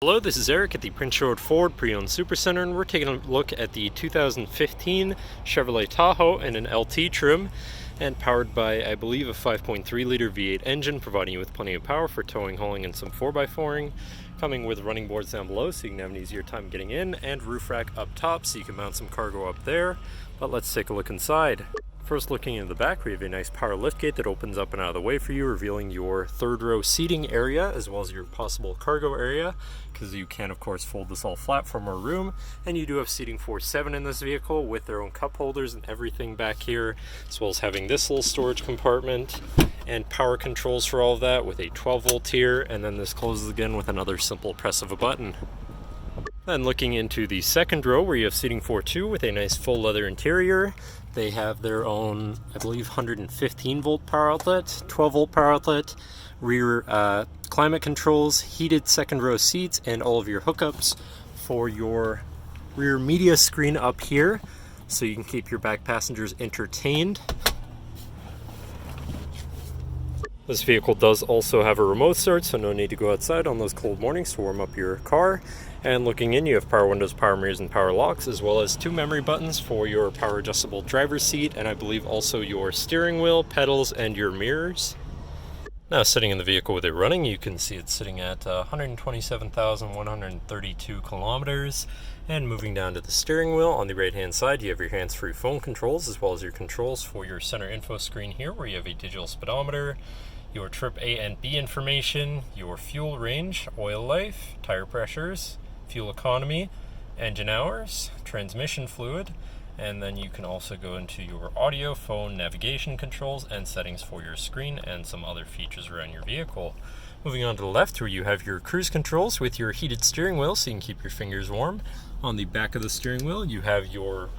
Hello, this is Eric at the Prince George Ford Pre-Owned Supercenter, and we're taking a look at the 2015 Chevrolet Tahoe in an LT trim and powered by, I believe, a 5.3 liter V8 engine, providing you with plenty of power for towing, hauling, and some 4x4ing. Coming with running boards down below so you can have an easier time getting in, and roof rack up top so you can mount some cargo up there. But let's take a look inside. First, looking into the back, we have a nice power liftgate that opens up and out of the way for you, revealing your third row seating area as well as your possible cargo area, because you can of course fold this all flat for more room. And you do have seating for 7 in this vehicle with their own cup holders and everything back here, as well as having this little storage compartment and power controls for all of that with a 12 volt here, and then this closes again with another simple press of a button. Then looking into the second row, where you have seating for 2 with a nice full leather interior. They have their own, I believe, 115 volt power outlet, 12 volt power outlet, rear climate controls, heated second row seats, and all of your hookups for your rear media screen up here, so you can keep your back passengers entertained. This vehicle does also have a remote start, so no need to go outside on those cold mornings to warm up your car. And looking in, you have power windows, power mirrors, and power locks, as well as 2 memory buttons for your power adjustable driver's seat, and I believe also your steering wheel, pedals, and your mirrors. Now, sitting in the vehicle with it running, you can see it's sitting at 127,132 kilometers. And moving down to the steering wheel, on the right-hand side, you have your hands-free phone controls, as well as your controls for your center info screen here, where you have a digital speedometer, your trip A and B information, your fuel range, oil life, tire pressures, fuel economy, engine hours, transmission fluid, and then you can also go into your audio, phone, navigation controls, and settings for your screen and some other features around your vehicle. Moving on to the left, where you have your cruise controls with your heated steering wheel so you can keep your fingers warm. On the back of the steering wheel, you have your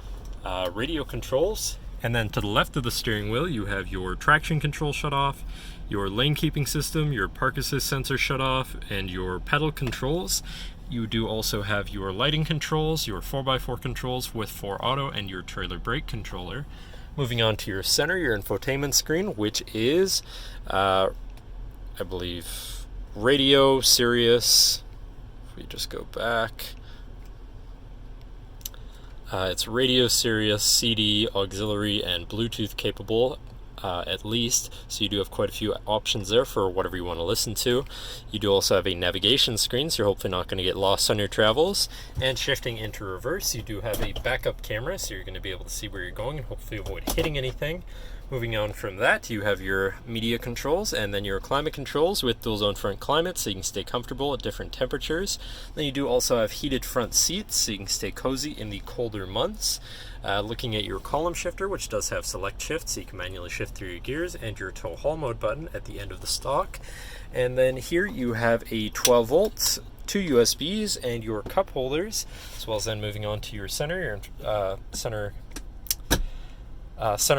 radio controls. And then to the left of the steering wheel, you have your traction control shut off, your lane keeping system, your park assist sensor shut off, and your pedal controls. You do also have your lighting controls, your 4x4 controls with 4 auto, and your trailer brake controller. Moving on to your center, your infotainment screen, which is, I believe, radio, Sirius. If we just go back. It's radio, Sirius, CD, auxiliary, and Bluetooth capable, at least. So you do have quite a few options there for whatever you want to listen to. You do also have a navigation screen, so you're hopefully not going to get lost on your travels. And shifting into reverse, you do have a backup camera, so you're going to be able to see where you're going and hopefully avoid hitting anything. Moving on from that, you have your media controls and then your climate controls with dual zone front climate, so you can stay comfortable at different temperatures. Then you do also have heated front seats, so you can stay cozy in the colder months. Looking at your column shifter, which does have select shift, so you can manually shift through your gears, and your tow haul mode button at the end of the stock. And then here you have a 12 volts, 2 USBs, and your cup holders, as well as then moving on to your center, center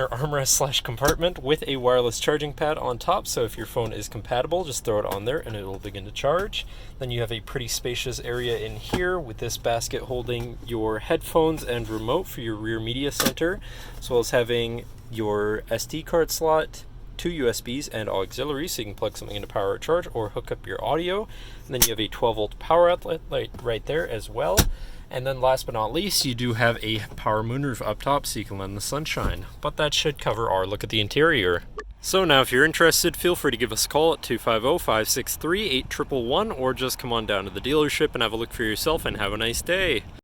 armrest / compartment with a wireless charging pad on top, so if your phone is compatible, just throw it on there and it'll begin to charge. Then you have a pretty spacious area in here with this basket holding your headphones and remote for your rear media center, as well as having your SD card slot, 2 USBs, and auxiliary, so you can plug something into power or charge or hook up your audio. And then you have a 12 volt power outlet right there as well. And then last but not least, you do have a power moonroof up top so you can let in the sunshine. But that should cover our look at the interior. So now if you're interested, feel free to give us a call at 250-563-8111, or just come on down to the dealership and have a look for yourself, and have a nice day.